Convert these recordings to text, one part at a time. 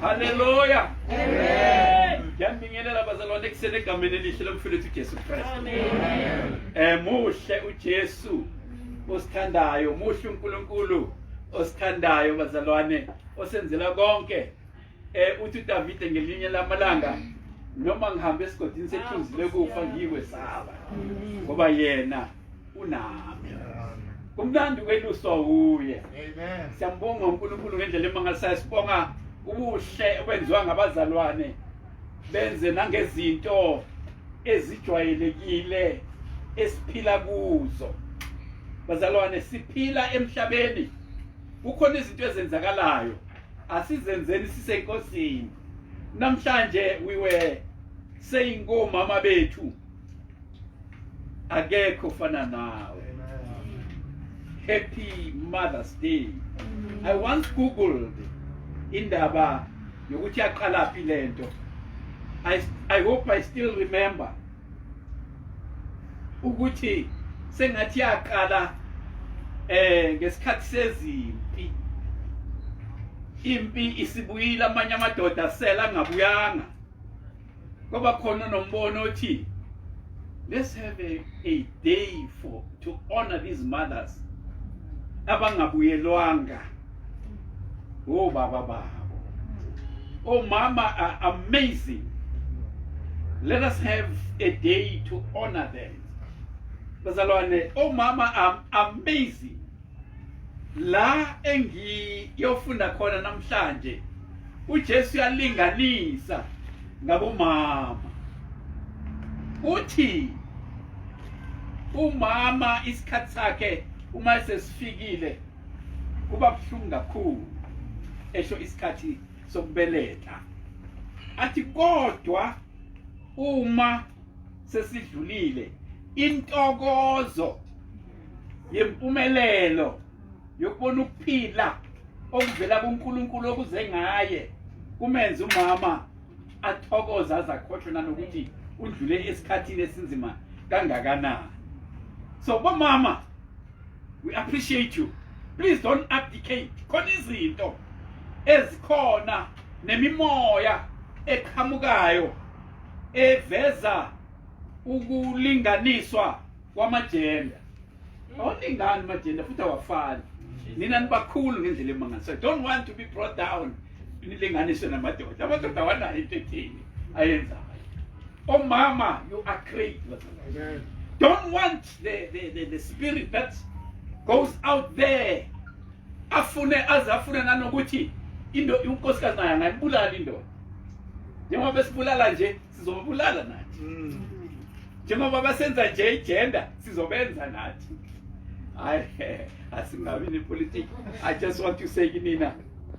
Hallelujah. Amen. Ngiyambingelela bazalwane ekuseni egameni elihle lomfowethu uJesu Kristu. Amen. Muhle uJesu osithandayo, muhle uNkulunkulu osithandayo bazalwane, osenzela konke. Uthi uDavid ngelinye lamalanga, noma ngihambe esigodini sethunzi lekufa ngikwesaba, ngoba yena unami. Kumnandi kweluswa uye. Amen. Siyambonga uNkulunkulu ngendlela emangalisayo, sibonga ubuhle obenziwa ngabazalwane, benze nangezinto ezijwayelekile esiphila kuzo. Bazalwane, siphila emhlabeni, kukhona izinto ezenzakalayo, asizenzeni sisenkosini. Namhlanje we were saying ngomama bethu, akekho fana nawe. Happy Mother's Day. I once googled indaba yokuthi yaqala phi lento. I hope I still remember ukuthi sengathi yaqala ngesikhathi sezimpi. Impi isibuyile, amanye amadoda sela ngabuyanga, ngoba khona nombono othi let's have a day to honor these mothers abangabuyelwanga. Oh baba babo, oh mama are amazing. Let us have a day to honor them. Bazalwane, oh mama are amazing. La engiyofunda khona namhlanje, uJesu uyalinganisa ngabomama. Uthi umama isikhathi sakhe uma sesifikile kuba buhlungu kakhulu, esho isikhathi sokubeletha. Athi kodwa uma sesidlulile, intokozo yempumelelo yokubona ukuphila okuvela kuNkulunkulu okuze ngaye kumenza umama athokoza azakhohlwa nokuthi undlule esikhathini esinzima kangakanani. So bomama, we appreciate you. Please don't abdicate. Khona izinto ezikhona nemimoya eqhamukayo eveza ukulinganiswa kwamagender. Awalingani amagender futhi awafani. Nina nibakhulu ngendlela emangalisayo. Don't want to be brought down. Nilinganiswe namadoda. Amadoda awanayo into ethini ayenzayo. Oh mama, you are great. Don't want the spirit that goes out there. Azafune nanokuthi unkosikazi naye angayibulala indoda. Njengoba besibulala nje sizobulala nathi. Njengoba basenza nje igender sizobenza nathi. Asingabi nepolitiki. I just want to say kinina,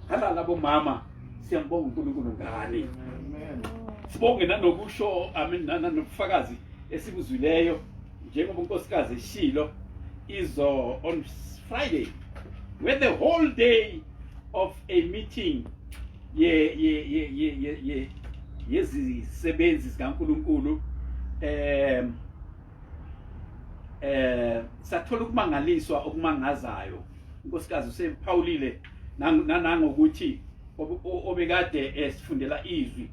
halala bomama, siyambonga uNkulunkulu ngani. Sibonge nanokusho nanobufakazi esibuzwileyo njengoba unkosikazi eshilo izo on Friday, where the whole day of a meeting yezisebenzi zikaNkulunkulu sathola ukumangaliswa okumangazayo. Unkosikazi usephawulile nangokuthi obekade esifundela izwi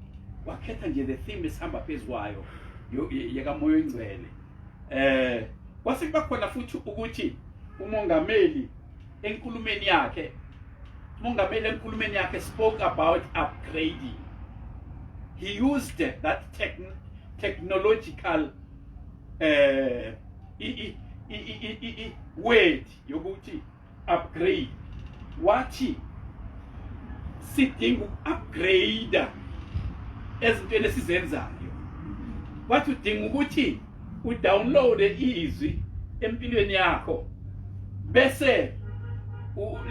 wakhetha nje the theme esihamba phezukwayo yekamoya oyingcwele. Kwasekuba khona futhi ukuthi umongameli enkulumeni yakhe umongameli enkulumeni yakhe spoke about upgrading. He used that technological word yokuthi upgrade. Wathi sidinga upgrade ezintweni esizenzayo. Wathi udinga ukuthi udownloade izwi empilweni yakho bese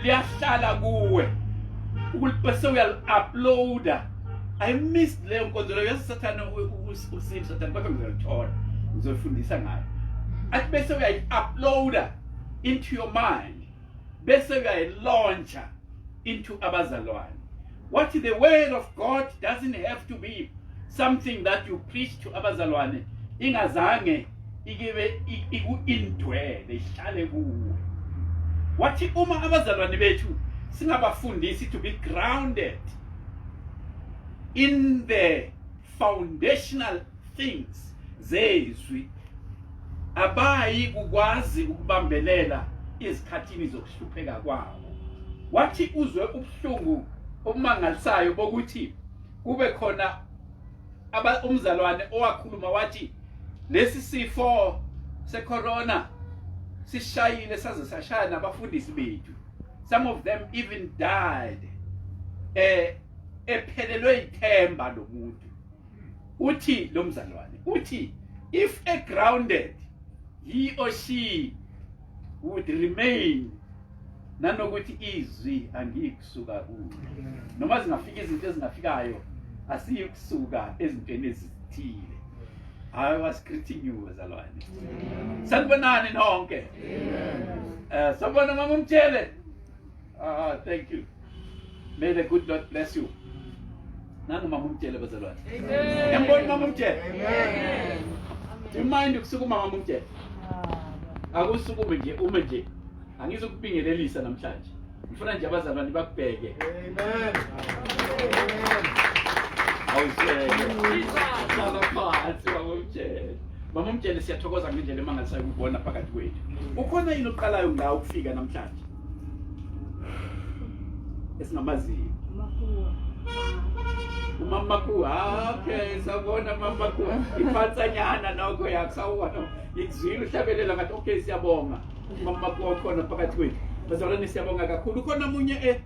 liyahlala kuwe bese uyal-uploada. I missed leyo nkonzo leyo yasathana usithi sathana kodwa ngizalithola ngizofundisa ngayo. Athi bese uyayi-uploada into your mind bese uyayi-launcha into abazalwane. What the word of God doesn't have to be something that you preach to abazalwane ingazange ikibe iku-indwele ihlale kuwe. Wathi uma abazalwane bethu singabafundisi to be grounded in the foundational things zezwi, abayi kukwazi ukubambelela izikhathini zokuhlupheka kwabo. Wathi uzwe ubuhlungu obumangalisayo bokuthi kube khona umzalwane owakhuluma wathi lesi sifo secorona sishayile saze sashaya nabafundisi bethu. Some of them even died. Ephelelwe ithemba lomuntu. Uthi lo mzalwane uthi if grounded he or she would remain nanokuthi izwi angikusuka kuyo. Noma zingafika izinto ezingafikayo asiyikusuka ezintweni ezithile. I was greeting you bazalwane. Sanibonani nonke. Sabona mama Mtshele. Thank you. May the good Lord bless you. Nanu mama Mtshele bazalwane. Ngiyambona mama Mtshele. Amen. Do you mind ukusukuma mama Mtshele? Akusukume nje ume nje. Angizokubingelelisa namhlanje. Ngifuna nje abazalwane bakubheke. Amen. Mama Mtshele siyathokoza ngendlela emangalisayo ukubona phakathi kwethu. Ukhona yini oqalayo ngawo ukufika namhlanje? Esingamaziyo. Umama Makuwa. Okay, sabona mama Makuwa. Iphatsanyana nokho yakusawona. Ikuzwile uhlabelela ngathi okay siyabonga. Mama Makuwa ukhona phakathi kwethu. Bazalwane siyabonga kakhulu. Ukhona munye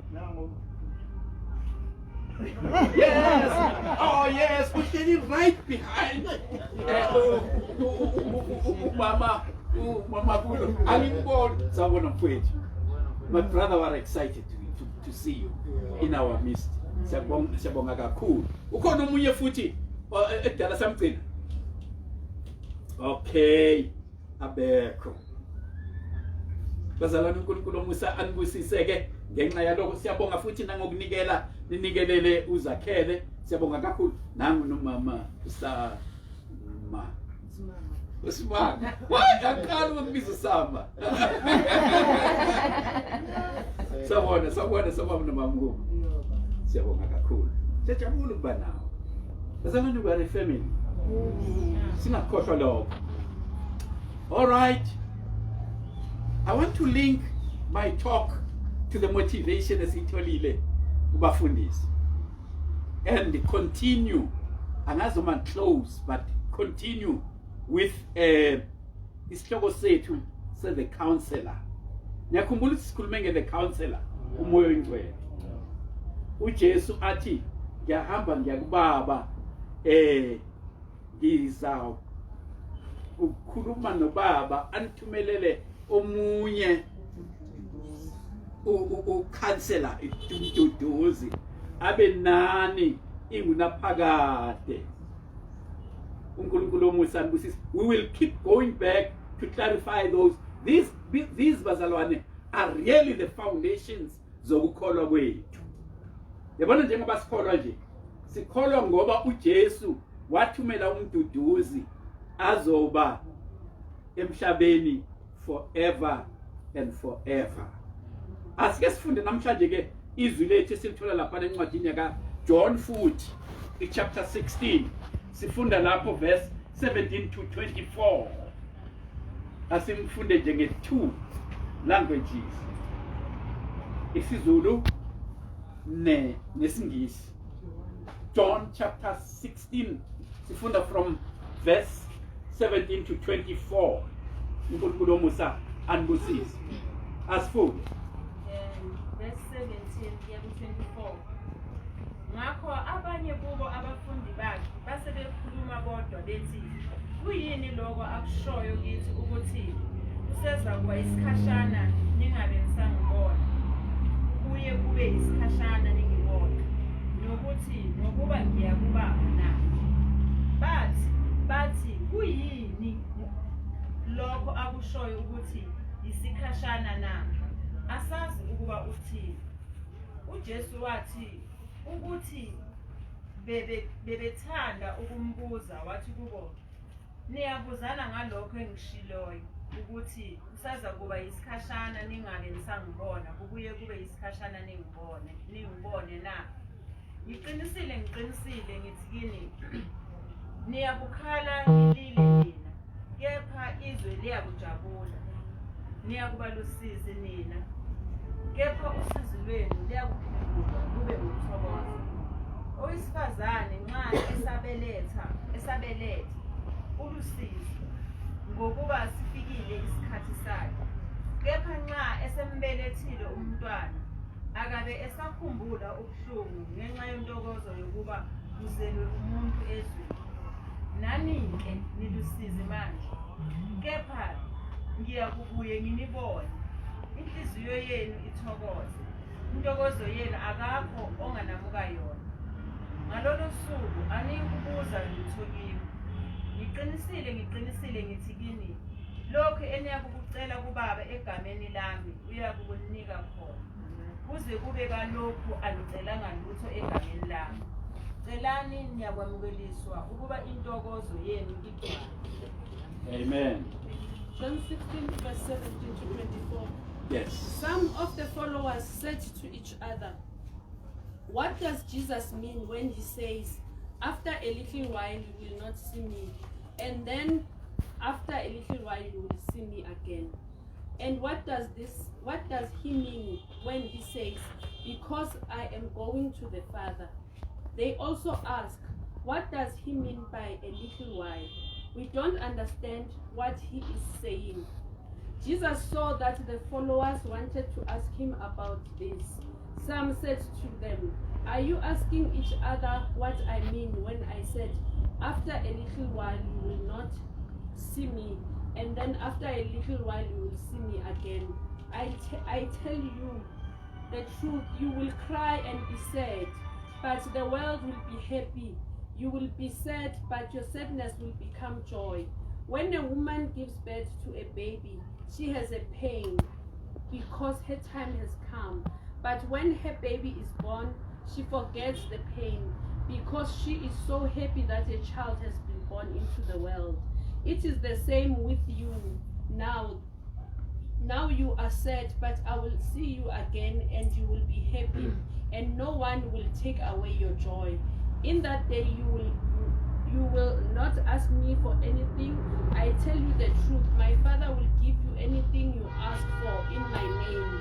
Yes. Oh yes, we're standing right behind. Mama Bulo. My brother was excited to see you in our midst. Siyabonga kakhulu. Ukhona umunye futhi edala samgcina. Okay. Abekho. Bazalwane uNkulunkulu Musa anibusiseke ngenxa yalokho siyabonga futhi nangokunikela ninikelele uzakhele siyabonga kakhulu nangu nomama Usimanga why akala ukubiza Samba sabona nomama siyabonga kakhulu siyajabula ukuba nawo bazalwane we are a family singakhohlwa lokho. All right, I want to link my talk to the motivation esitholile kubafundisi and continue angazoma close but continue with isihloko sethu se the counselor. Ngiyakhumbula sikhulume nge the counselor umoya oyingcwele. uJesu athi ngiyahamba ngiyakubaba ngiza ukukhuluma nobaba anithumelele omunye ucounselor iduduzi abe nani ingunaphakade. uNkulunkulu omusa nibusise. We will keep going back to clarify those. These bazalwane are really the foundations zokukholwa kwethu. Yabona njengoba sikholwa nje sikholwa ngoba uJesu wathumela umduduzi azoba emhlabeni forever and forever. Asike sifunde namhlanje ke izwi lethu esilithola lapha encwadini ka John futhi chapter 16 sifunda lapho verse 17 to 24. Asimfunde nje nge two languages. IsiZulu nesingisi. John chapter 16 sifunda from verse 17 to 24. uNkulunkulu omusa anibusise. Asifunde. Verse 17 kuya ku-24. Ngakho abanye kubo abafundi bakhe base bekhuluma bodwa bethi, kuyini lokho akushoyo kithi ukuthi useza kuba isikhashana ningabe nisangibona, kuye kube isikhashana ningibona, nokuthi ngokuba ngiyakubaba na. Bathi kuyini lokho akushoyo ukuthi isikhashana na, asazi ukuba uthini. uJesu wathi ukuthi bebethanda ukumbuza, wathi kubo, niyabuzana ngalokho engishiloyo ukuthi kusaza kuba isikhashana ningabe nisangibona, kubuye kube isikhashana ningibone na. Ngiqinisile ngithi kini, niyakukhala ngilile nina, kepha izwe liyakujabula. Niyakuba lusizi nina, kepha usizi lwenu liyakuphenduka lube ukuthokoza. Owesifazane nxa esabeletha ulusizi ngokuba sifikile isikhathi sakhe, kepha nxa esembelethile umntwana akabe esakhumbula ubuhlungu ngenxa yentokozo yokuba kuzelwe umuntu ezweni. Nani-ke nilusizi manje, kepha ngiyakubuye nginibone, inhliziyo yenu ithokoze, intokozo yenu akakho onganamuka yona. Ngalolo suku aniyikubuza lutho kimi. Ngiqinisile ngithi kini, lokhu eniyakukucela kubaba egameni lami uyakukunika khona, kuze kube kalokhu alicelanga lutho egameni lami. Celani niyakwamukeliswa ukuba intokozo yenu igcwale. Amen. John 16 verse 17 to 24. Yes. Some of the followers said to each other, what does Jesus mean when he says, after a little while you will not see me, and then after a little while you will see me again? And what does he mean when he says, because I am going to the Father? They also ask, what does he mean by a little while? We don't understand what he is saying. Jesus saw that the followers wanted to ask him about this. Some said to them, are you asking each other what I mean when I said, after a little while you will not see me, and then after a little while you will see me again? I tell you the truth, you will cry and be sad, but the world will be happy. You will be sad, but your sadness will become joy. When a woman gives birth to a baby, she has a pain because her time has come. But when her baby is born, she forgets the pain because she is so happy that a child has been born into the world. It is the same with you now. Now you are sad, but I will see you again and you will be happy, and no one will take away your joy. In that day you will not ask me for anything. I tell you the truth, my Father will give you anything you ask for in my name.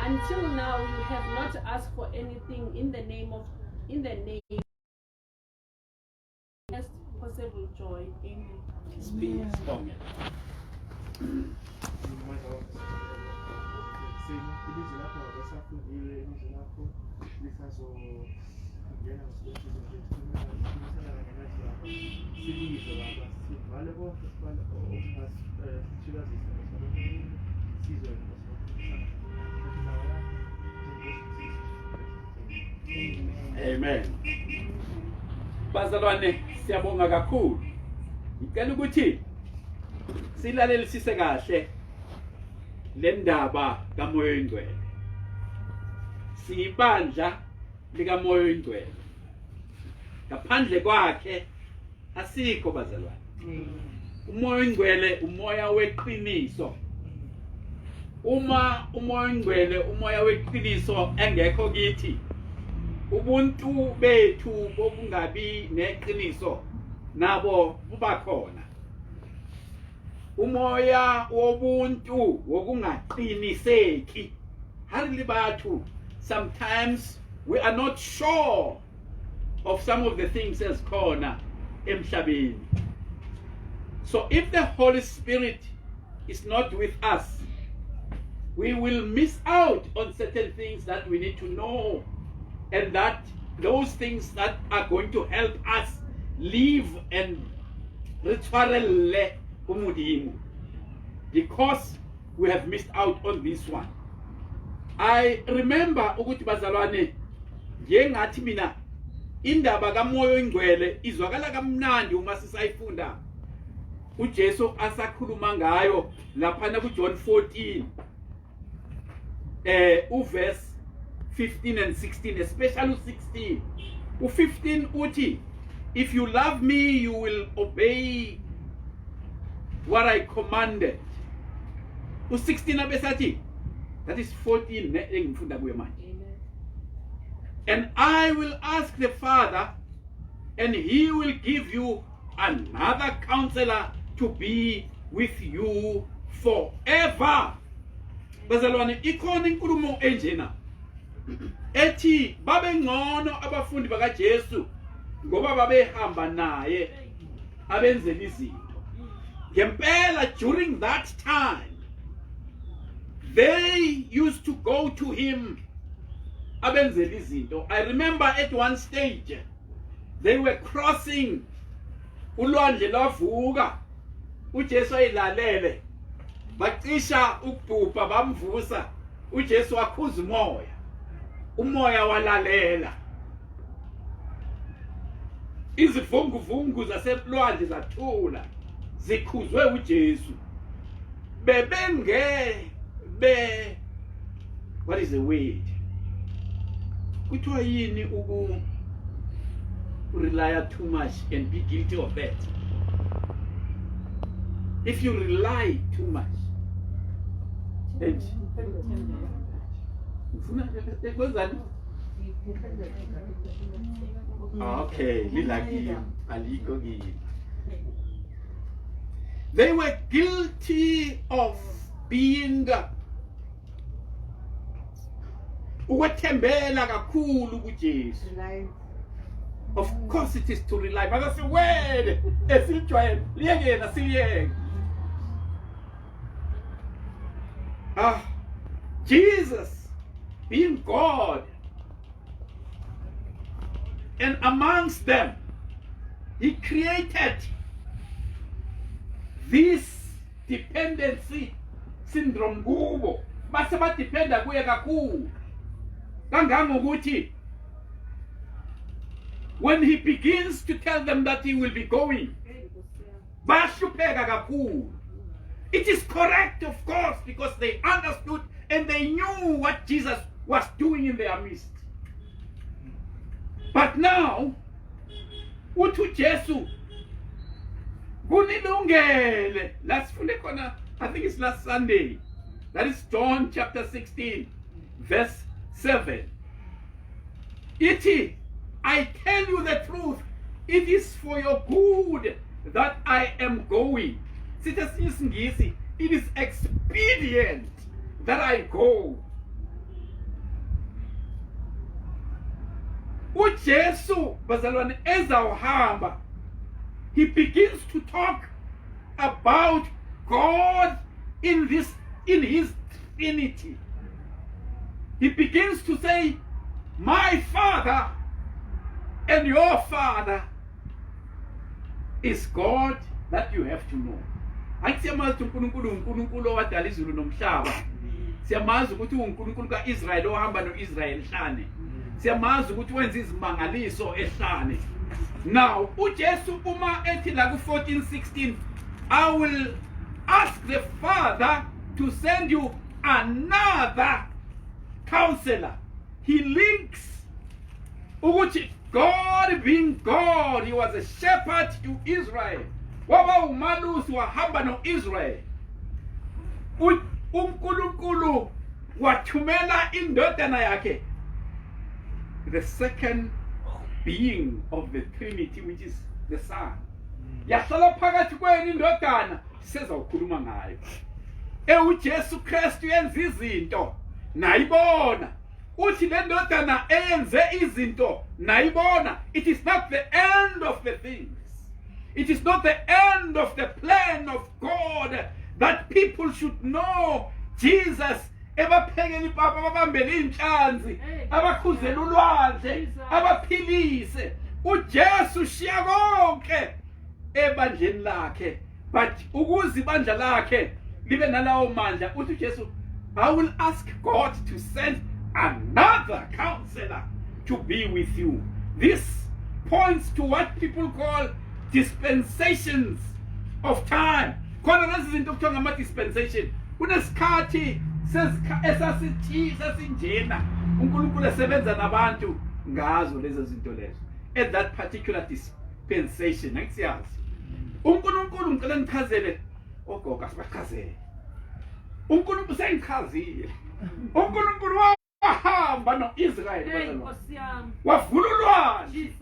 Until now you have not asked for anything in the name. Best possible joy. Amen. Speak strongly. Amen. Bazalwane, siyabonga kakhulu. Ngicela ukuthi silalelisise kahle le ndaba kaMoya Oyingcwele. Siyibandla likaMoya Oyingcwele. Ngaphandle kwakhe asikho bazalwane. uMoya Oyingcwele umoya weqiniso. Uma uMoya Oyingcwele umoya weqiniso engekho kithi, ubuntu bethu bokungabi neqiniso nabo buba khona. Umoya wobuntu wokungaqiniseki. Hardly bathu sometimes we are not sure of some of the things ezikhona emhlabeni. So if the Holy Spirit is not with us, we will miss out on certain things that we need to know, and that those things that are going to help us live and retwarelle umudimo, because we have missed out on this one. I remember ukuthi bazalwane, njengathi mina indaba kaMoya Oyingcwele izwakala kamnandi uma sisayifunda uJesu asakhuluma ngayo lapha ku John 14 uverse 15 and 16, especially 16. U15 uthi, if you love me, you will obey what I commanded. U16 abesathi, that is 14 engifunda kuyo manje. And I will ask the Father, and he will give you another counselor to be with you forever. Bazalwane, ikhona inkulumo enjena ethi babe ngcono abafundi bakaJesu ngoba babehamba naye abenzela izinto. Ngempela, during that time they used to go to him abenzela izinto. I remember at one stage they were crossing ulwandle lwavuka, uJesu ayilalele, bacisha ukubhubha bamvusa, uJesu wakhuza umoya, umoya walalela, izivunguvungu zaselwandle zathula zikhuzwe uJesu. What is the word? Kuthiwa yini uku rely too much and be guilty of that? If you rely too much, okay, they were guilty of being ukwethembela kakhulu kuJesu. Of course it is to rely, but that's a word esilijwayele liyekena siliyeke. Jesus being God, and amongst them he created this dependency syndrome kubo, base badependa kuye kakhulu kangangokuthi when he begins to tell them that he will be going, bayahlupheka kakhulu. It is correct, of course, because they understood and they knew what Jesus was doing in their midst. But now, uthi Jesu kunilungele, I think it's last Sunday, that is John chapter 16 verse 7. Iti, I tell you the truth, it is for your good that I am going. It is expedient that I go. uJesu bazalwane ezawuhamba, he begins to talk about God in his Trinity. He begins to say, my Father and your Father is God that you have to know. Siyamazi uNkulunkulu owadala izulu nomhlaba. Siyamazi ukuthi uNkulunkulu kaIsrael ohamba noIsrael hlane. Siyamazi ukuthi wenza izimangaliso ehlane. Now, uJesu uma ethi la ku 14:16, I will ask the Father to send you another counselor. He links ukuthi God being God, he was a shepherd to Israel. Waba umalusi wahamba noIsrael. uNkulunkulu wathumela indodana yakhe, the second being of the Trinity, which is the Son. Yahlala phakathi kwenu indodana sizawukhuluma ngayo. uJesu Kristu yenza izinto nayibona uthi le ndodana eyenze izinto nayibona. It is not the end of the things. It is not the end of the plan of God that people should know Jesus ebaphekela ipapa ababambele inhlanzi abakhuzela ulwandle abaphilise uJesu shiya konke ebandleni lakhe, but ukuze ibandla lakhe libe nalawo mandla uthi uJesu, I will ask God to send another counselor to be with you. This points to what people call dispensations of time. Khona lezi zinto kuthiwa ngama dispensation. Kunesikhathi esasinjena uNkulunkulu esebenza nabantu ngazo lezo zinto lezo. At that particular dispensation, akusiyazi. uNkulunkulu ngicela ngichazele ogogo asibachazele. uNkulunkulu sengichazile. uNkulunkulu wahamba noIsrael bazalwane. Wavula ulwandle.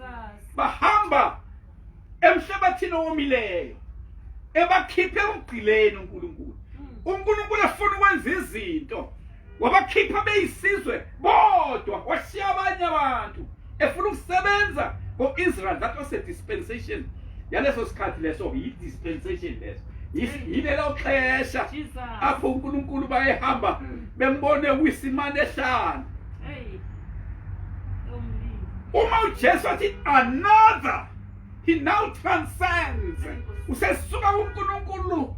Bahamba emhlabathini owomileyo. Ebakhiphe ugqileni uNkulunkulu. uNkulunkulu afuna ukwenza izinto. Wabakhipha beyisizwe bodwa, washiya abanye abantu. Efuna ukusebenza ngoIsrael. That was a dispensation. Yaleso sikhathi leso yi-dispensation leso. Yilelo xesha apho uNkulunkulu bayehamba bembone uyisimane ehlanu. Uma uJesu athi another, he now transcends. Usesuka uNkulunkulu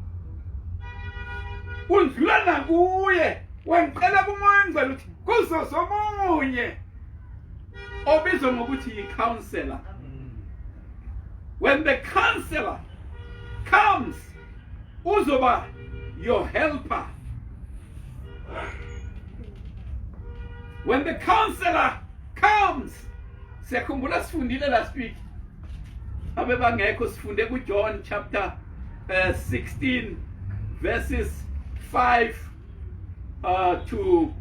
undlula nakuye, wengicela kuMoya Oyingcwele uthi kuzo somunye obizwa ngokuthi yi-counselor. When the counselor comes, uzoba your helper. When the counselor comes, siyakhumbula sifundile last week. Abe bangekho sifunde kuJohn chapter 16 verses 5 to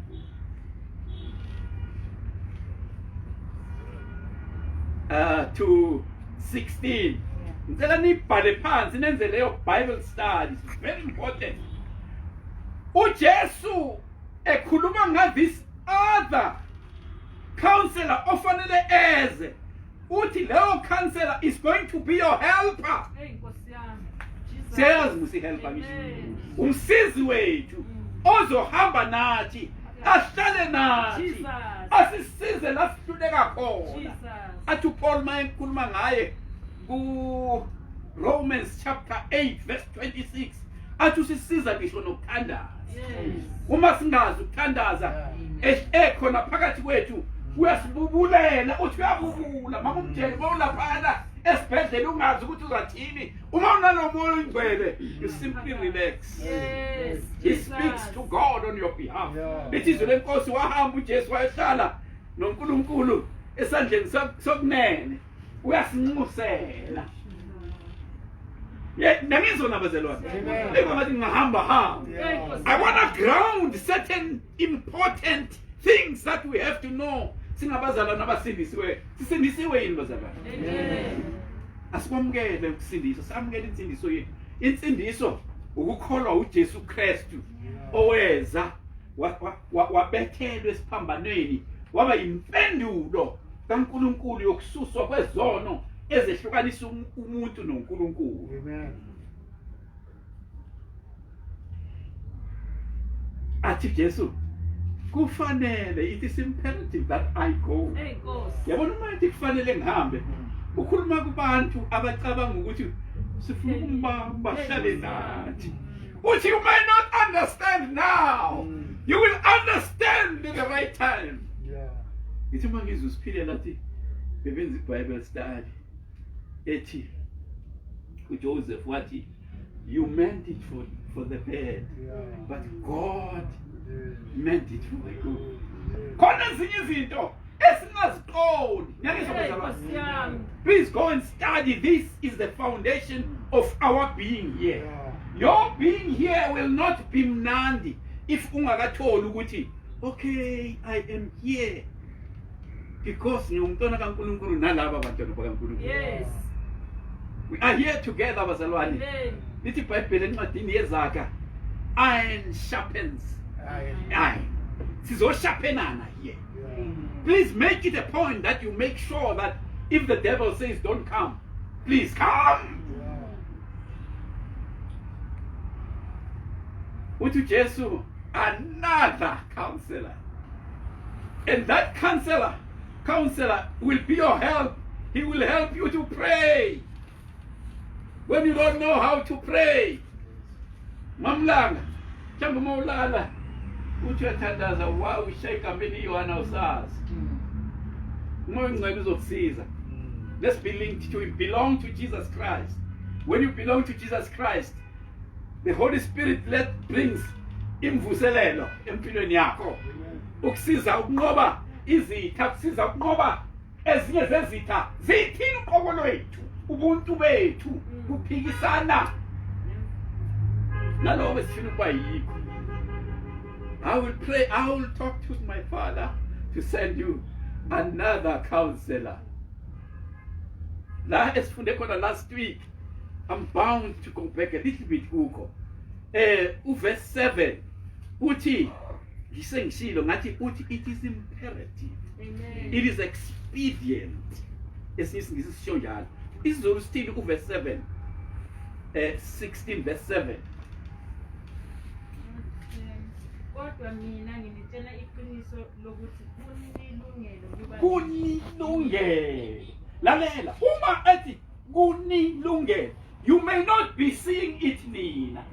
16. Ngicela nibhale phansi nenze leyo Bible study. It's very important. uJesu ekhuluma nga this other counselor ofanele eze. Uthi leyo counselor is going to be your helper. Siyazi musihelpa ngisho. Umsizi wethu ozohamba nathi, ahlale nathi, asisize la sihluleka khona. Athi Paul mayekhuluma ngaye ku Romans chapter 8 verse 26. Athi usisiza ngisho nokuthandaza. Uma singazi ukuthandaza ekhona phakathi kwethu uyasibubulela, uthi uyabubula mama umjeni bawulaphana esibhedlela ungazi ukuthi uzathini. Uma unalomoya oyingcwele, you simply relax. He speaks to God on your behalf. Lithizwe lenkosi wahamba uJesu wayehlala noNkulunkulu esandleni sokunene, uyasinxusela. Nangizona bazalwane. Ngathi ngahamba. I want to ground certain important things that we have to know. Singabazalwane abasindisiwe. Sisindisiwe yini bazalwane? Amen. Asikwamukele ukusindiswa, samukele insindiso yethu. Insindiso ukukholwa uJesu Kristu oweza wabethelwe esiphambanweni, waba impendulo kaNkulunkulu yokususwa kwezono ezehlukanisa umuntu noNkulunkulu. Amen. Athi Jesu kufanele, it is imperative that I go. Yabona manje kufanele ngihambe. Ukhuluma kubantu abacabanga ukuthi sifuna ukumbamba hlale nathi. Uthi you may not understand now. You will understand in the right time. Ithi mangizwe usiphilela athi bebenza iBible study. Ethi uJoseph wathi you meant it for the bad, but God meant it for the good. Khona ezinye izinto esingaziqondi. Please go and study. This is the foundation of our being here. Your being here will not be mnandi if ungakatholi ukuthi okay, I am here because ngiyumntwana kaNkulunkulu nalabo abantwana bakaNkulunkulu. Yes. We are here together bazalwane. Lithi iBhayibheli encwadini yeZakha, iron sharpens iron. Sizosharpenana here. Please make it a point that you make sure that if the devil says don't come, please come. Uthi Jesu, another counselor. And that counselor will be your help. He will help you to pray. When you don't know how to pray, Mamlanga, Chamba Maulala, uthi uyathandaza wa ushayika mini Yohana usazi. Umoya ongcwele uzokusiza. Let's be linked to him. Belong to Jesus Christ. When you belong to Jesus Christ, the Holy Spirit brings imvuselelo empilweni yakho. Ukusiza ukunqoba izitha, ukusiza ukunqoba ezinye zezitha. Zithini uqobo lwethu, ubuntu bethu kuphikisana nalowo esifuna ukuba yikho. I will pray, I will talk to my Father to send you another counselor. La esifunde khona last week, I'm bound to go back a little bit kuko. Verse 7 uthi ngisengishilo ngathi uthi it is imperative. Amen. It is expedient. Esisho njalo. Isizulu still verse 7. 16 verse 7. Kodwa mina nginitshela iqiniso lokuthi kunilungelo Kunilungelo. Lalela, uma ethi kunilungelo. You may not be seeing it nina.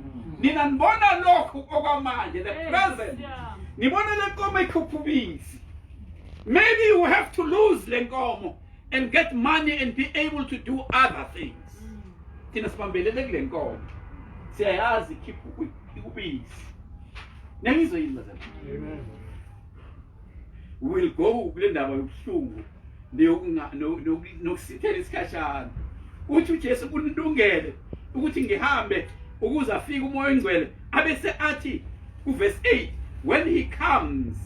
Nina nibona lokhu okwamanje, the present. Nibona le nkomo ikhuphubisi. Maybe you have to lose le nkomo and get money and be able to do other things. Thina sibambelele kule nkomo. Siyayazi ikhipha ubisi. Nangizoyini bazalwane. Amen. We will go kule ndaba yobuhlungu nokusithela isikhashana. Uthi uJesu kunilungele ukuthi ngihambe ukuze afike umoya ongcwele abese athi verse 8, when he comes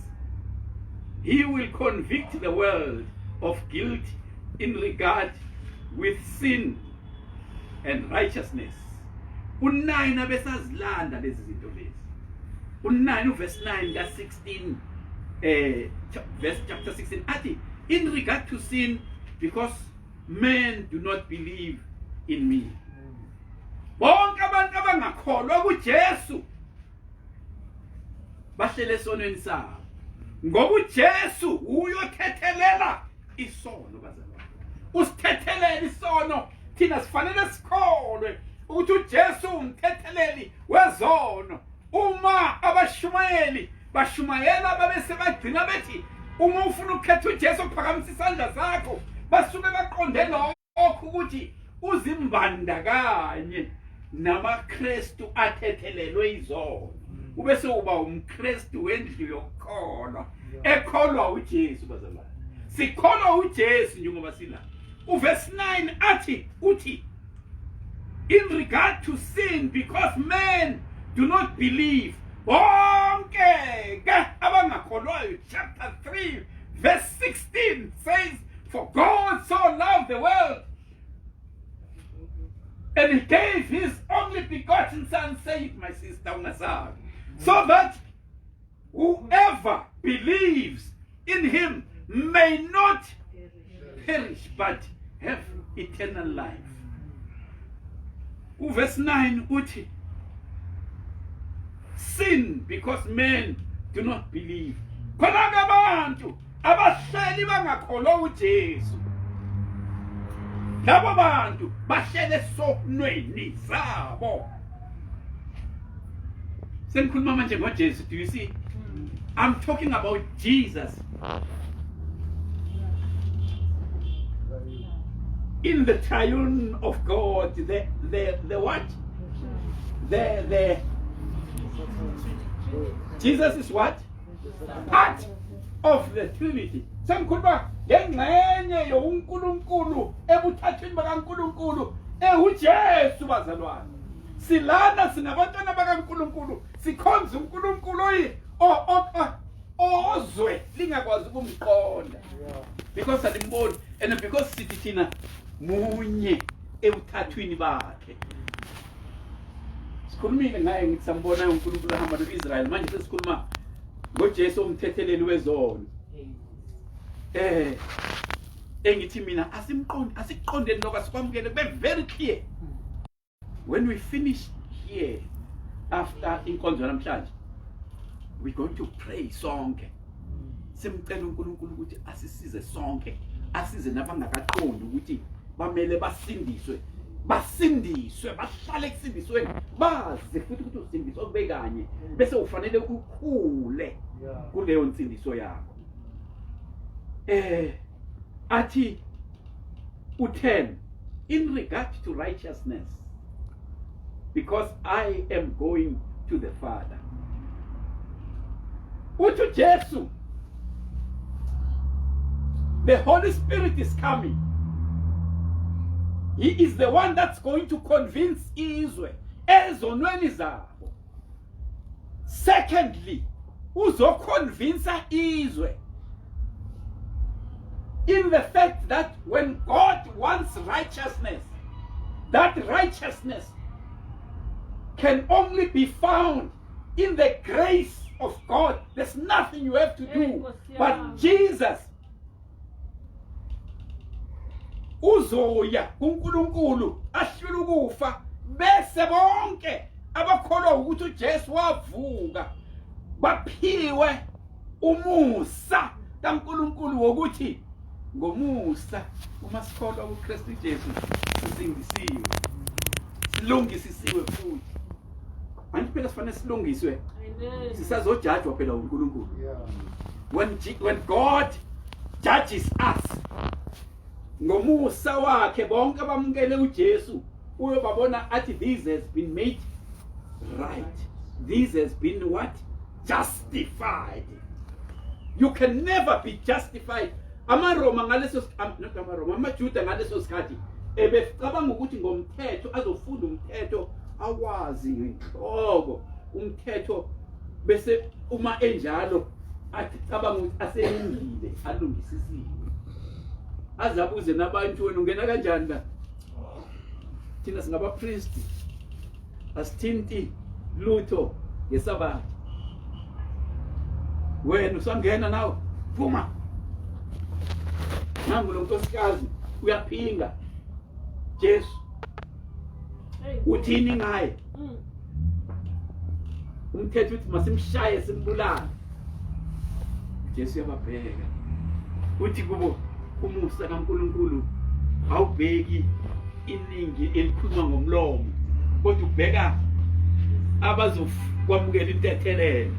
he will convict the world of guilt in regard with sin and righteousness. U9 abesazilanda lezi zinto lezi. U9 verse 9 ka 16 verse chapter 16 athi in regard to sin, because men do not believe in me. Bonke abantu abangakholwa kuJesu bahlele esonweni sabo. Ngoba uJesu uyothethelela isono bazalwane. Usithethelela isono. Thina sifanele sikholwe ukuthi uJesu umthetheleli wezono. Uma abashumayeli bashumayela babese bagcina bethi uma ufuna ukukhetha uJesu uphakamisa isandla sakho, basuke baqonde lokho ukuthi uzimbandakanye namaKristu athethelelwe izono. Ubese uba umKristu wendlu yokukholwa ekholwa uJesu bazalwane. Sikholwa uJesu njengoba sila. Verse 9 athi uthi in regard to sin, because men do not believe. Bonke ke abangakholwayo, chapter 3 verse 16 says, for God so loved the world and he gave his only begotten son, say it my sister Ungasabi, so that whoever believes in him may not perish but have eternal life. Verse 9 uthi sin, because men do not believe. Khona abantu abahleli bangakholwa uJesu. Labo bantu bahlele esonweni zabo. Sengikhuluma manje ngoJesu, do you see? I'm talking about Jesus. In the triune of God, the what? The Jesus is what? Part of the Trinity. Sankhuluma ngengxenye yoNkulunkulu ebuthathweni bakaNkulunkulu uJesu bazalwane. Silana sinabantwana bakaNkulunkulu, sikhonza uNkulunkulu ozwe lingakwazi ukumqonda. Because alimboni, and because sithi thina munye ebuthathweni bakhe. Sikhulumile ngaye ngithi sambona uNkulunkulu ahamba noIsrael, manje sesikhuluma ngoJesu umthetheleli wezono. engithi mina asiqondeni lokho asikwamukele be very clear. When we finish here after inkonzo namhlanje, we're going to pray sonke. Simcela uNkulunkulu ukuthi asisize sonke, asize nabangakaqondi ukuthi bamele basindiswe, bahlale kusindisweni, bazi futhi ukuthi usindiswa kube kanye, bese ufanele ukhule kuleyo nsindiso yakho. Athi u10 in regard to righteousness, because I am going to the Father. Uthi Jesu, the Holy Spirit is coming. He is the one that's going to convince izwe ezonweni zabo. Secondly, uzoconvince izwe in the fact that when God wants righteousness, that righteousness can only be found in the grace of God. There's nothing you have to do, but Jesus uzoya kuNkulunkulu ahlule ukufa, bese bonke abakholwa ukuthi uJesu wavuka baphiwe umusa kaNkulunkulu wokuthi ngomusa uma sikholwa kuKristu Jesu sisindisiwe, silungisisiwe futhi. Manje phela sifanele silungiswe, sisazojajwa phela uNkulunkulu. When God judges us ngomusa wakhe bonke abamukele uJesu, uyobabona athi this has been made right, this has been what? Justified. You can never be justified. AmaRoma ngaleso not AmaRoma, amaJuda ngaleso sikhathi ebecabanga ukuthi ngomthetho azofunda umthetho awazi ngenhloko umthetho, bese uma enjalo athi cabanga ukuthi aselungile alungisisiwe, azabuze nabantu wena ungena kanjani la. Thina singaba priest asithinti lutho ngesabatha, wena usangena nawe phuma nangu lo nkosikazi uyaphinga Jesu uthini ngaye, umthetho uthi masimshaye simbulale. Jesu yababheka uthi kubo umusa kaNkulunkulu awubheki iningi elikhuluma ngomlomo, kodwa ubheka abazokwamukela intethelelo.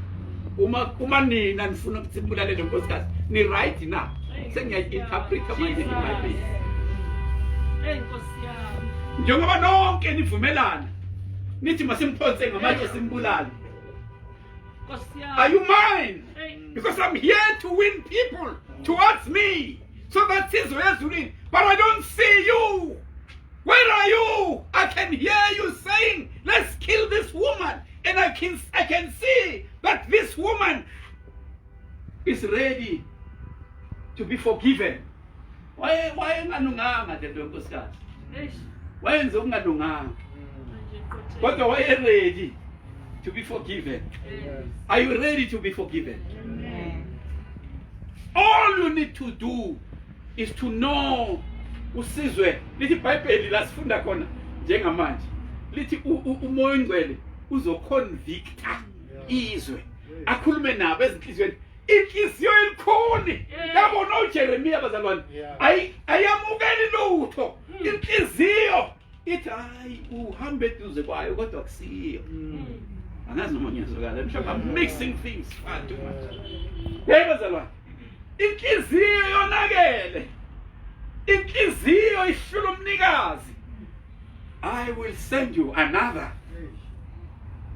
Uma nina nifuna ukuthi simbulale lo nkosikazi ni right na, sengiya-interpreta manje iBhayibheli. Nkosi yami, Njengoba nonke nivumelana nithi masimphonse ngamatshe simbulale. Nkosi yami. Are you mine? Because I'm here to win people towards me, so that sizwe ezulwini, but I don't see you. Where are you? I can hear you saying, let's kill this woman, and I can see that this woman is ready to be forgiven. Why ngalunganga le nkosikazi? Why enze ungalunganga? Kodwa why ready to be forgiven? Are you ready to be forgiven? All you need to do is to know usizwe. Lithi iBhayibheli lasifunda khona njengamanje, lithi umoya ongcwele uzoconvicta izwe, akhulume nabo ezinhlizweni. Inhliziyo elikhuni yabona uJeremiya bazalwane ayamukeli lutho. Inhliziyo ithi hayi uhambe eduze kwayo kodwa akusiyo. Angazi noma ngiyazwakala, mhlawumbe I'm mixing things far too much. Hey bazalwane, inhliziyo yonakele, inhliziyo ihlula umnikazi. I will send you another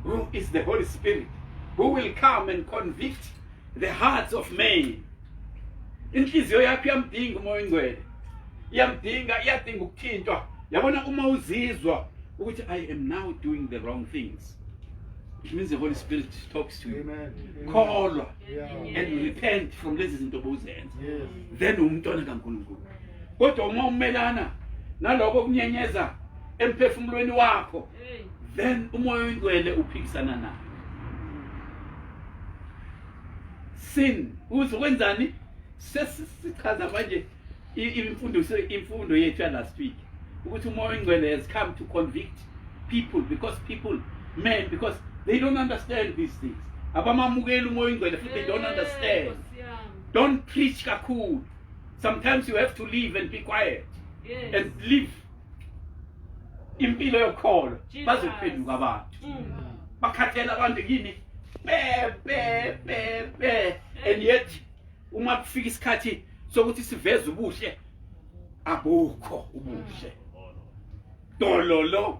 who is the Holy Spirit, who will come and convict the hearts of men. Inhliziyo yakho iyamdinga umoya ongcwele, iyadinga ukuthintwa. Yabona uma uzizwa ukuthi I am now doing the wrong things, it means the Holy Spirit talks to you. Call and repent from lezi zinto obuzenza, then umntwana kaNkulunkulu. Kodwa uma umelana naloko kunyenyeza emphefumulweni wakho, then umoya ongcwele uphikisana nayo. Sin uzokwenzani? sesichaza manje imfundo yethu ya last week ukuthi umoya oyingcwele has come to convict people because they don't understand these things. Abamamukela umoya oyingcwele futhi they don't understand. Don't preach kakhulu. Sometimes you have to leave and be quiet. Yes. And live impilo yokholo bazophenduka abantu bakhathela abantu kini and yet uma kufika isikhathi sokuthi siveze ubuhle abukho ubuhle dololo.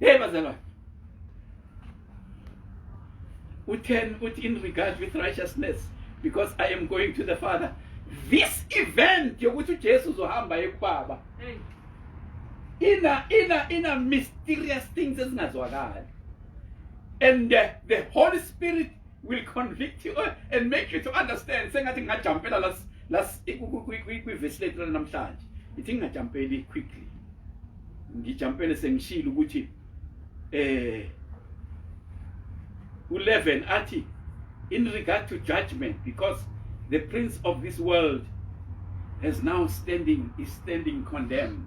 Hey bazalwane, uthi in regard with righteousness, because I am going to the Father. This event yokuthi uJesu uzohamba ekubaba ina mysterious things ezingazwakali, and the Holy Spirit will convict you and make you to understand. Sengathi ngingajumpela las kwi-verse lethu namhlanje, ithi ngingajumpeli quickly, ngijumpele sengishilo ukuthi 11 athi in regard to judgment, because the prince of this world is standing condemned.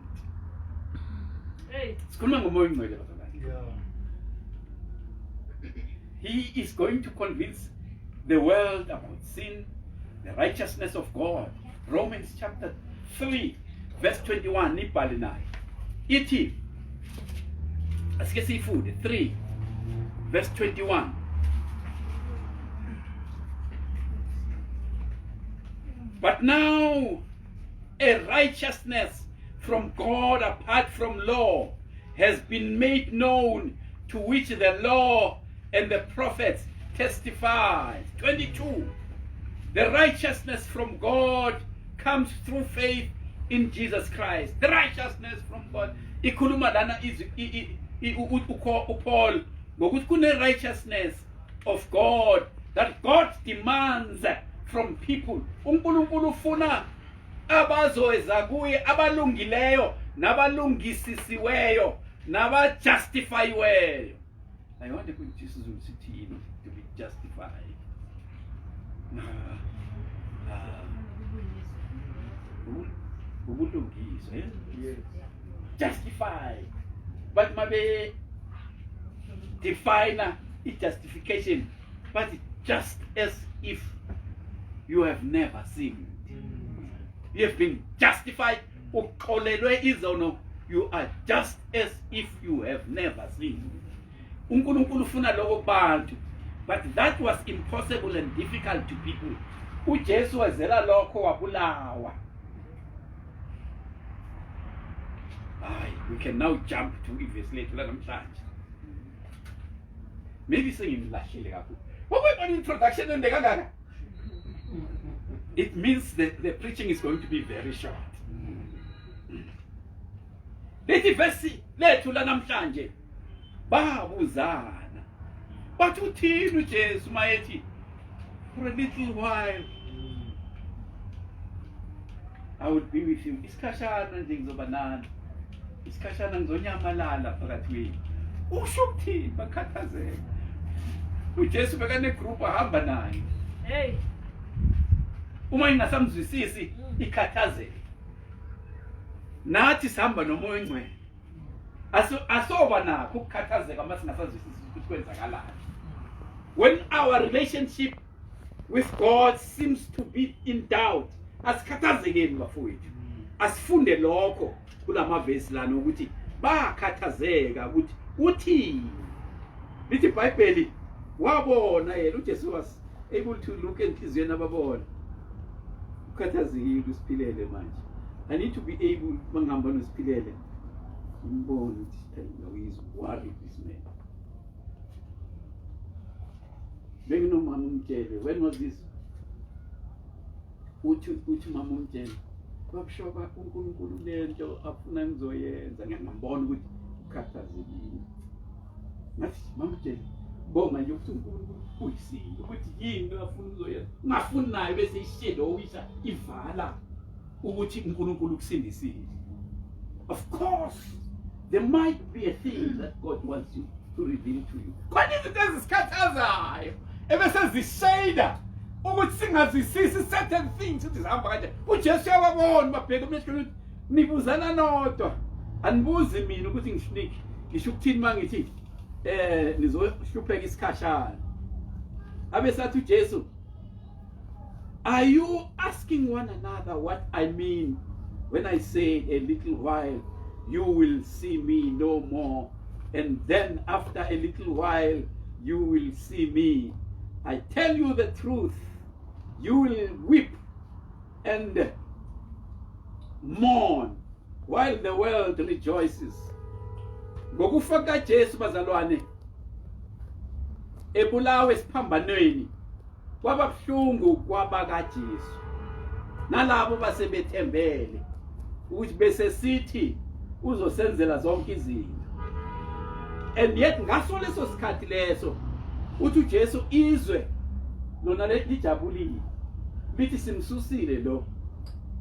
Sikhuluma ngomoya oyingcwele bazalwane. He is going to convince the world about sin, the righteousness of God. Romans chapter 3 verse 21 nibhale nayo ithi, asike siyifunde 3 verse 21. But now a righteousness from God apart from law has been made known, to which the law and the prophets testify. 22. The righteousness from God comes through faith in Jesus Christ. The righteousness from God. Ikhuluma lana uPaul ngokuthi kune righteousness of God that God demands from people. uNkulunkulu ufuna abazoza kuye abalungileyo nabalungisisiweyo nabajustifyiweyo. I want to put Jesus to be justified. Ubulungiswa, yes. Justified. But mabe define justification, but just as if you have never sinned. You have been justified. You are just as if you have never sinned. uNkulunkulu ufuna lokho kubantu, but that was impossible and difficult to people. uJesu wazela lokho wabulawa. We can now jump to verse later namhlanje. Maybe sengimlahlile kakhulu. What introduction ende kangaka? It means that the preaching is going to be very short. Lethi verse lethu la namhlanje babuzana. But uthini uJesu mayethi for a little while I will be with you. Isikhashana nje ngizoba nani. Isikhashana ngizonyamalala phakathi kwenu. Usho ukuthini bakhathazeka. uJesu bekane group ahamba naye. Hey. Uma ingasamzwisisi ikhathazeke. Nathi sihamba nomoya oyingcwele. Asoba nakho ukukhathazeka uma singasazwisisi ukuthi kwenzakalani. When our relationship with God seems to be in doubt, asikhathazekeni bafowethu. Asifunde lokho kulama verse lana ukuthi bakhathazeka ukuthi uthini. Lithi iBhayibheli wabona yena uJesu was able to look enhliziyweni ababona. Ukhathazekile usiphilele manje. I need to be able mangihamba nosiphilele umbone ukuthi he is worried, this man. Benginomama umtshele, when was this? Uthi mama umtshele babushoba uNkulunkulu lento afuna ngizoyenza, ngiyambona ukuthi ukhathazekile. Ngathi mama umtshele bonga nje ukuthi uNkulunkulu uyisile ukuthi yini afuna uzoyenza, ngafuni naye bese ishelowisa ivala ukuthi uNkulunkulu kusindisile. Of course there might be a thing that God wants you to reveal to you. Kwani izinto ezikhathazayo ebesezishada ukuthi singazisisi certain things ukuthi zihamba kanje. uJesu uyababona babheke emhlweni ukuthi nibuzana nodwa anibuzi mina ukuthi ngisho ukuthini mangithi nizohlupheka isikhashana. Abesathi uJesu, are you asking one another what I mean when I say a little while you will see me no more, and then after a little while you will see me? I tell you the truth, you will weep and mourn while the world rejoices. Ngokufa kaJesu bazalwane ebulawa esiphambanweni kwaba buhlungu kwaba kaJesu nalabo basebethembele ukuthi bese sithi uzosenzela zonke izinto. And yet ngaso leso sikhathi leso uthi uJesu izwe lona lijabulile lithi simsusile lo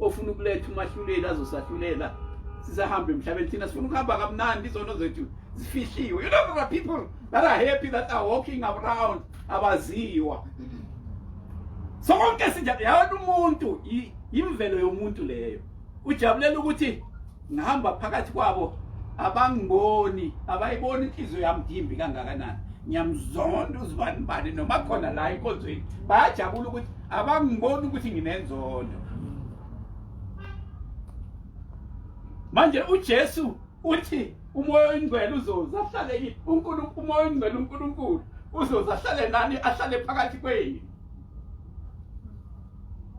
ofuna ukuletha umahluleli azosahlulela sisahambe emhlabeni thina sifuna ukuhamba kamnandi izono zethu zifihliwe. You know, there are people that are happy that are walking around abaziwa. Sonke sijabula umuntu imvelo yomuntu leyo ujabulela ukuthi ngihamba phakathi kwabo abangiboni abayiboni inhliziyo yami dimbi kangakanani. Ngiyamzonda uzibani noma khona la enkonzweni bayajabula ukuthi abangiboni ukuthi nginenzondo. Manje uJesu uthi umoya oyingcwele uzoza ahlale umoya oyingcwele uNkulunkulu uzoza ahlale nani ahlale phakathi kwenu.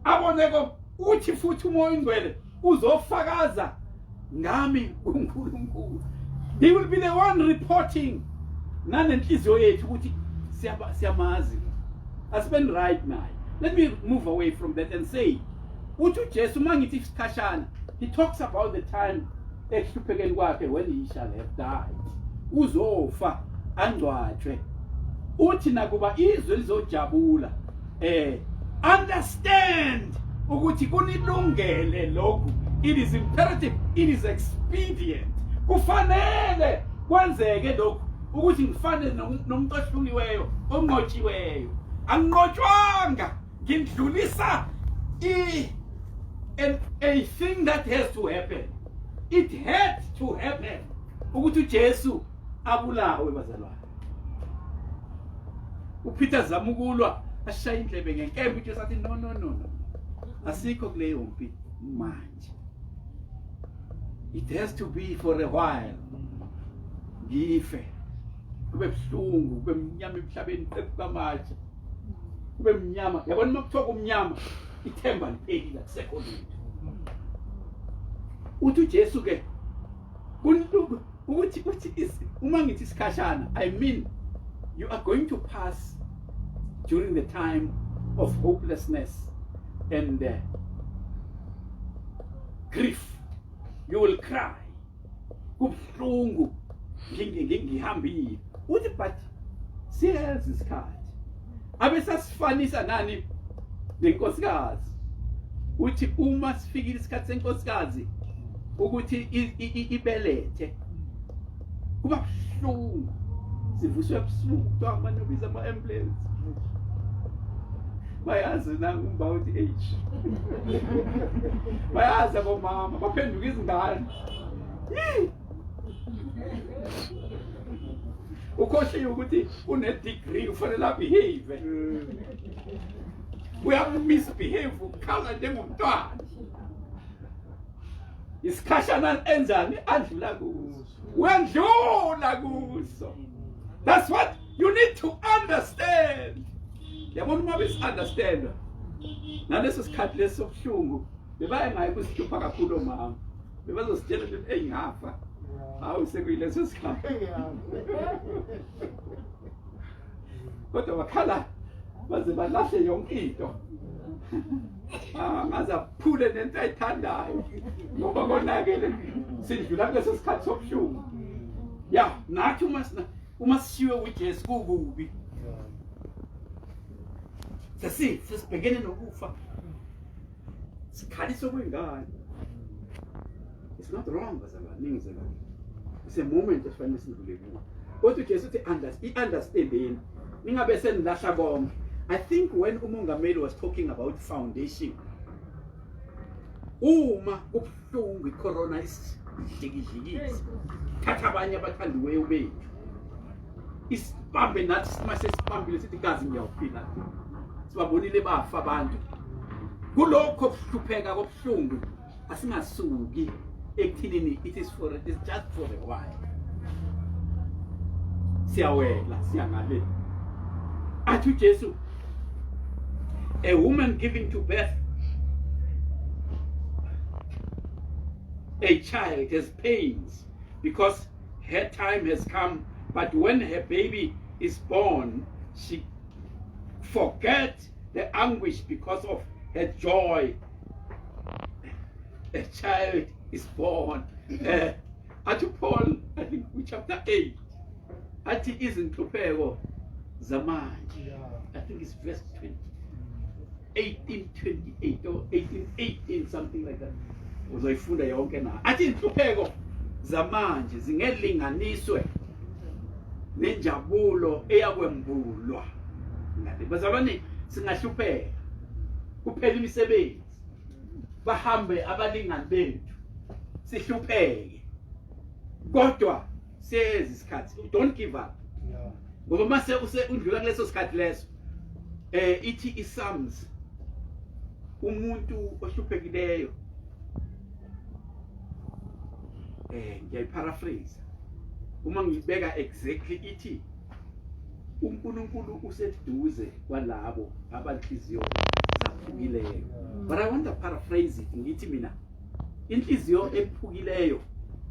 Aboneko uthi futhi umoya oyingcwele uzofakaza ngami uNkulunkulu. He will be the one reporting nanenhliziyo yethu ukuthi siyamazi. Asibeni right now. Let me move away from that and say uthi uJesu mangithi isikhashana, he talks about the time ehluphekeni kwakhe when he shall have died. Uzofa angcwatshwe. Uthi nakuba izwe lizojabula understand ukuthi kunilungele lokhu. It is imperative, it is expedient. Kufanele kwenzeke lokhu ukuthi ngifane nomuntu ohluliweyo onqotshiweyo. Anqotshwanga ngindlulisa a thing that has to happen. It had to happen ukuthi uJesu abulawe bazalwane. uPeter zamukulwa ashaya indlebe ngenkembe. uJesu athi no asikho kuleyo mpi manje. It has to be for a while. Ngife kube buhlungu kube mnyama emhlabeni kwamatshe kube mnyama. Yabona makuthoka umnyama ithemba lipheli akusekho lutho. Uthi uJesu ke ukuthi uma ngithi isikhashana, I mean you are going to pass during the time of hopelessness and grief. You will cry. Kubuhlungu ngihambile. Uthi but siyazi isikhathi abesasifanisa nani nenkosikazi. Uthi uma sifikile isikhathi senkosikazi ukuthi ibelethe kuba buhlungu, sivuswe ebusuku kuthiwa abantu babiza ama-ambulance. Bayazi nangumba uthi age bayazi abomama baphenduka izingane. Ukhohliwe ukuthi une-degree ufanele abehave. Uyamisbehave ukhala njengomntwana. Isikhashana enzani adlula kuso. Uyandlula kuso. That's what you need to understand. Yabona uma besi-understand naleso sikhathi leso sobuhlungu bebaye ngayo kusihlupha kakhulu omama. Bebazositshela ukuthi eyingafa. Hawu sekuyileso sikhathi. Kodwa bakhala baze balahle yonke into. Ngaze aphule nento ayithandayo ngoba konakele sidlula kuleso sikhathi sobuhlungu. Ya nathi uma sishiwe uJesu kukubi. Sesibhekene nokufa. Sikhaliso kwengane. It's not wrong bazalwane. It's a moment esifanele sidlule kuwo. Kodwa uJesu uthi understanding ningabe senilahla konke. I think when umongameli was talking about foundation, uma kubuhlungu icorona isidikidlikile, thatha abanye abathandiweyo bethu isibambe nathi simase sibambile sithi gazi ngiyawuphila, sibabonile bafa abantu. Kulokho kuhlupheka kobuhlungu asingasuki ekuthini it is just for a while. Siyawela siyangale athi uJesu, a woman giving to birth a child has pains because her time has come, but when her baby is born, she forgets the anguish because of her joy. A child is born. Ati Paul, I think chapter 8, ati izinhlupheko zamanje. I think it's verse 18:28 or 18:18, something like that. Uzoyifunda yonke na. Athi inhlupheko zamanje zingelinganiswe nenjabulo eyakwembulwa. Ngale bazalwane singahlupheka. Kuphela imisebenzi. Bahambe abalingani bethu. Sihlupheke. Kodwa siyezi isikhathi. Don't give up. Ngoba mase undlula kuleso sikhathi leso. Ithi iPsalms umuntu ohluphekileyo ngiyayiparaphrase uma ngibeka exactly ithi uNkulunkulu useduze kwalabo abanhliziyo zaphukileyo. But I want to paraphrase it ngithi mina inhliziyo ephukileyo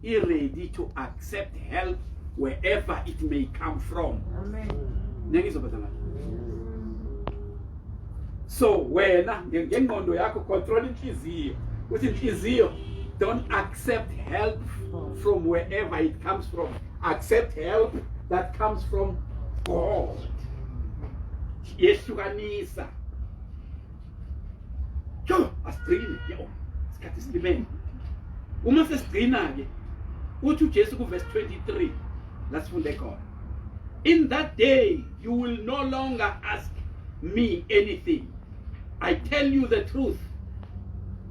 ready to accept help wherever it may come from. Amen. Ngizobazala. So wena ngengqondo yakho control inhliziyo. Uthi inhliziyo don't accept help from wherever it comes from. Accept help that comes from God. Yehlukanisa. Jo, asigcine yo. Isikhathi silibene. Uma sesigcina ke uthi uJesu ku verse 23. Let's funde khona. In that day you will no longer ask me anything. I tell you the truth.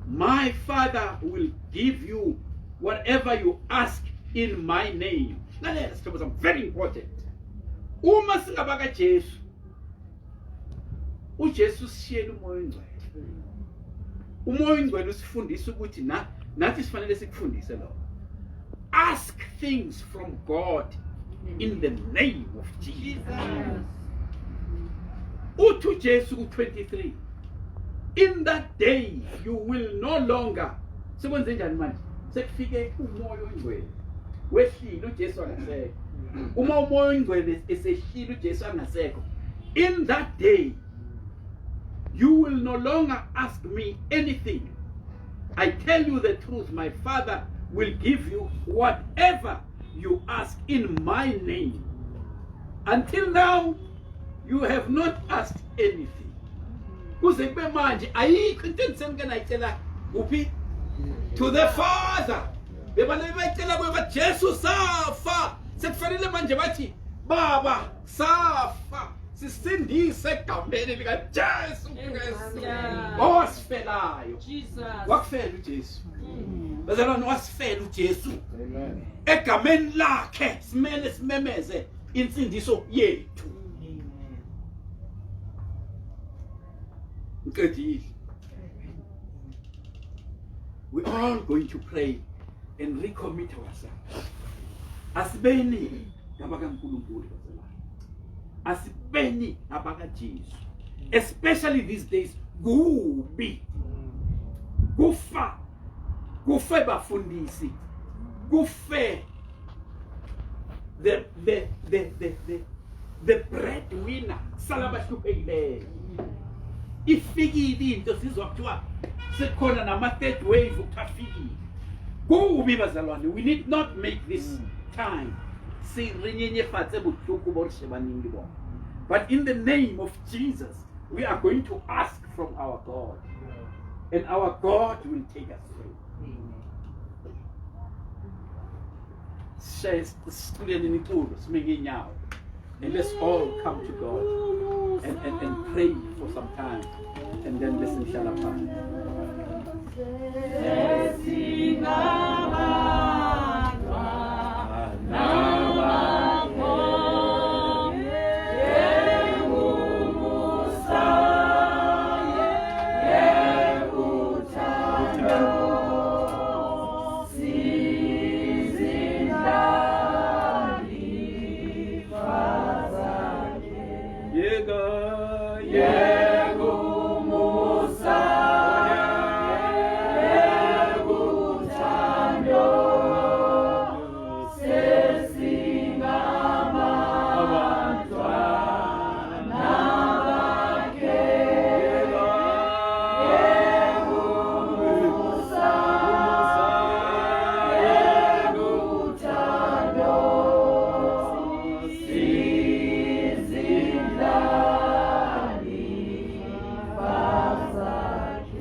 My Father will give you whatever you ask in my name. Now let's talk about something very important. Uma singabaka Jesu, uJesu siyela umoya ongcwele. Umoya ongcwele usifundisa ukuthi nathi sifanele sikufundise lo. Ask things from God in the name of Jesus. Uthi Jesu ku 23. In that day you will no longer. Sekwenze njani manje? Sekufike umoya ongcwele. Wehlile uJesu angasekho. Uma umoya ongcwele esehlile uJesu angasekho. In that day you will no longer ask me anything. I tell you the truth, my Father will give you whatever you ask in my name. Until now you have not asked anything. Kuze kube manje ayikho into engisemke nayitshela kuphi to the Father. Bebale bayitshela kuba Jesu safa. Sekufanele manje bathi Baba safa. Sisindise egameni lika Jesu Kristu. Osifelayo. Jesus. Wakufela uJesu. Bazalwane wasifela uJesu. Amen. Egameni lakhe simele simemeze insindiso yethu. We're all going to pray and recommit ourselves. Asibeni nabaka uNkulunkulu bazalwane. Asibeni nabaka Jesu. Especially these days, kubi. Kufa bafundisi. Kufe the breadwinner salabahluphekile. Ifikile into sizwa kuthiwa sekhona nama third wave ukufika. Kubi bazalwane, we need not make this time sirinyenyefatse buhlungu borishebaningi bo. But in the name of Jesus, we are going to ask from our God. And our God will take us through. Says the student in the pool, swinging out. And let's all come to God and pray for some time. And then listen, Shalapa.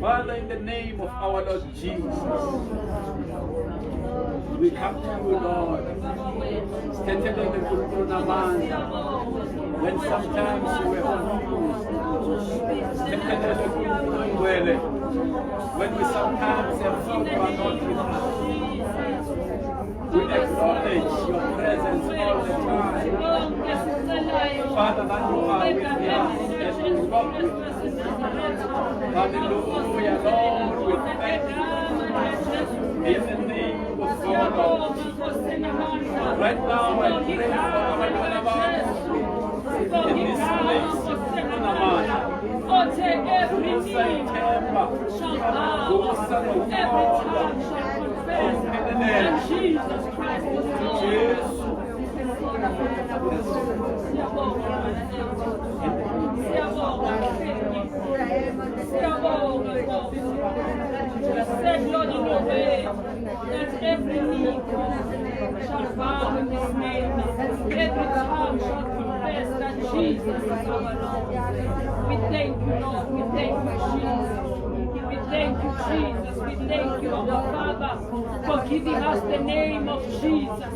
Father, in the name of our Lord Jesus, we come to you, Lord. When sometimes we are confused, when we sometimes have found you are not with us, we acknowledge your presence all the time. Father, that you are with us and you walk with us. Hallelujah, Lord, we thank you. In the name of our Lord. Right now I pray for our Lord in this place. Every knee Jesus Christ is said, Lord, in your way, that every knee shall bow in his name, every tongue shall confess that Jesus is our Lord. We thank you, Lord. We thank you, Jesus. We thank you, Jesus. We thank you, our Father, for giving us the name of Jesus.